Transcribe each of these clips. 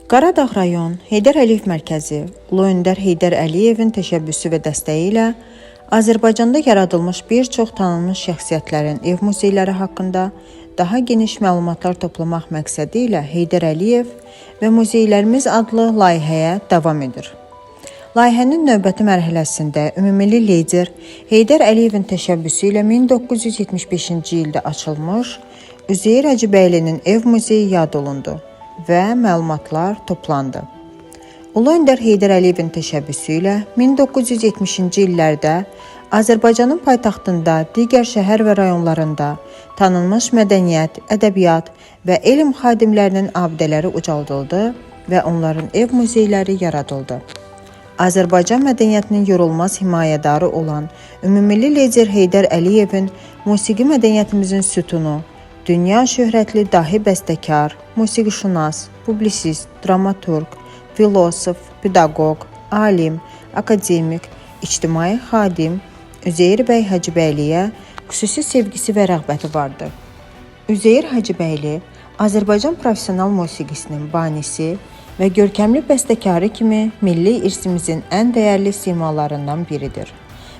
Qaradağ rayon Heydər Əliyev mərkəzi Ulu Öndər Heydər Əliyevin təşəbbüsü və dəstəyi ilə Azərbaycanda yaradılmış bir çox tanınmış şəxsiyyətlərin ev muzeyləri haqqında daha geniş məlumatlar toplamaq məqsədi ilə Heydər Əliyev və Muzeylərimiz adlı layihəyə davam edir. Layihənin növbəti mərhələsində ümummilli lider Heydər Əliyevin təşəbbüsü ilə 1975-ci ildə açılmış Üzeyir Hacıbəylinin ev muzeyi yad olundu və məlumatlar toplandı. Ulu Öndər Heydər Əliyevin təşəbbüsü ilə 1970-ci illərdə Azərbaycanın paytaxtında, digər şəhər və rayonlarında tanınmış mədəniyyət, ədəbiyyat və elm xadimlərinin abidələri ucaldıldı və onların ev muzeyləri yaradıldı. Azərbaycan mədəniyyətinin yorulmaz himayədarı olan ümummilli lider Heydər Əliyevin musiqi mədəniyyətimizin sütunu, dünya şöhrətli dahi bəstəkar, musiqişünas, publisist, dramaturq, filosof, pedaqoq, alim, akademik, ictimai xadim Üzeyir bəy Hacıbəyliyə xüsusi sevgisi və rəğbəti vardı. Üzeyir Hacıbəyli Azərbaycan professional musiqisinin banisi və görkəmli bəstəkarı kimi milli irsimizin ən dəyərli simalarından biridir.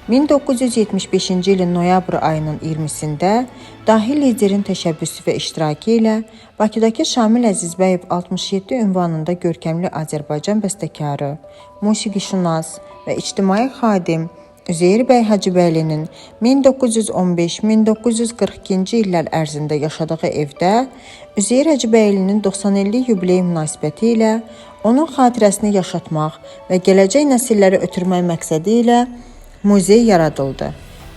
1975-ci ilin noyabr ayının 20-sində dahi liderin təşəbbüsü və iştirakı ilə Bakıdakı Şamil Əzizbəyev 67 ünvanında görkəmli Azərbaycan bəstəkarı, musiqişünas və ictimai xadim Üzeyir bəy Hacıbəylinin 1915-1942-ci illər ərzində yaşadığı evdə Üzeyir Hacıbəylinin 90 illik yubileyi münasibəti ilə onun xatirəsini yaşatmaq və gələcək nəsilləri ötürmək məqsədi ilə muzey yaradıldı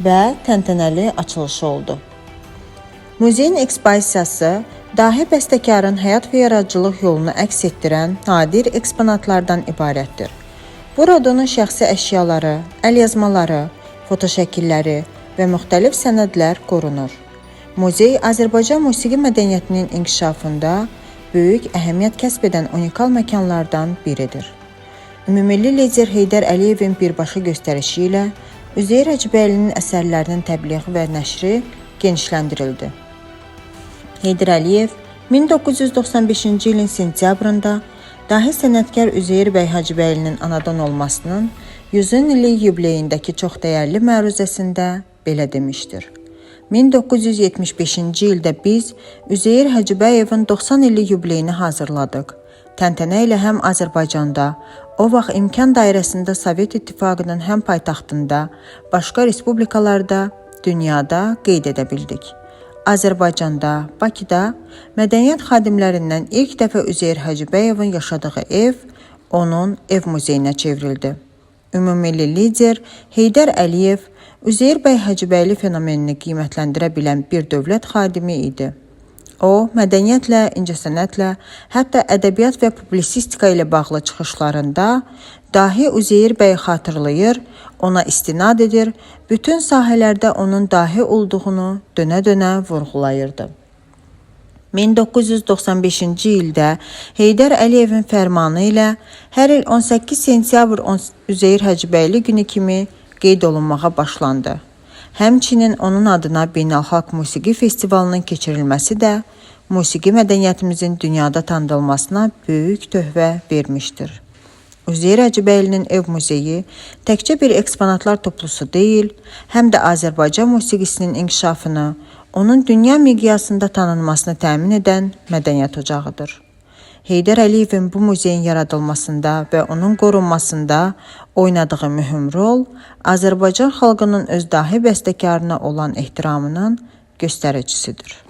və təntənəli açılışı oldu. Muzeyin ekspozisiyası dahi bəstəkarın həyat və yaradıcılıq yolunu əks etdirən nadir eksponatlardan ibarətdir. Burada onun şəxsi əşyaları, əlyazmaları, fotoşəkilləri və müxtəlif sənədlər qorunur. Muzey Azərbaycan musiqi mədəniyyətinin inkişafında böyük əhəmiyyət kəsb edən unikal məkanlardan biridir. Ümummilli lider Heydər Əliyevin birbaşa göstərişi ilə Üzeyir Hacıbəylinin əsərlərinin təbliği və nəşri genişləndirildi. Heydər Əliyev 1995-ci ilin sentyabrında dahi sənətkar Üzeyir bəy Hacıbəylinin anadan olmasının 100 illik yubileyindəki çox dəyərli məruzəsində belə demişdir. 1975-ci ildə biz Üzeyir Hacıbəyevin 90 illik yubileyini hazırladıq. Təntənə ilə həm Azərbaycanda, o vaxt imkan dairəsində Sovet İttifaqının həm paytaxtında, başqa respublikalarda, dünyada qeyd edə bildik. Azərbaycanda, Bakıda mədəniyyət xadimlərindən ilk dəfə Üzeyir Hacıbəyevin yaşadığı ev onun ev muzeyinə çevrildi. Ümummilli lider Heydər Əliyev Üzeyir bəy Hacıbəyli fenomenini qiymətləndirə bilən bir dövlət xadimi idi. O, mədəniyyətlə, incəsənətlə, hətta ədəbiyyat və publisistika ilə bağlı çıxışlarında dahi Üzeyir bəyi xatırlayır, ona istinad edir, bütün sahələrdə onun dahi olduğunu dönə-dönə vurğulayırdı. 1995-ci ildə Heydər Əliyevin fərmanı ilə hər il 18 sentyabr Üzeyir Hacıbəyli günü kimi qeyd olunmağa başlandı. Həmçinin onun adına beynəlxalq musiqi festivalının keçirilməsi də musiqi mədəniyyətimizin dünyada tanınmasına böyük töhfə vermişdir. Üzeyir Hacıbəylinin ev muzeyi təkcə bir eksponatlar toplusu deyil, həm də Azərbaycan musiqisinin inkişafını, onun dünya miqyasında tanınmasını təmin edən mədəniyyət ocağıdır. Heydər Əliyevin bu muzeyin yaradılmasında və onun qorunmasında oynadığı mühüm rol Azərbaycan xalqının öz dahi bəstəkarına olan ehtiramının göstəricisidir.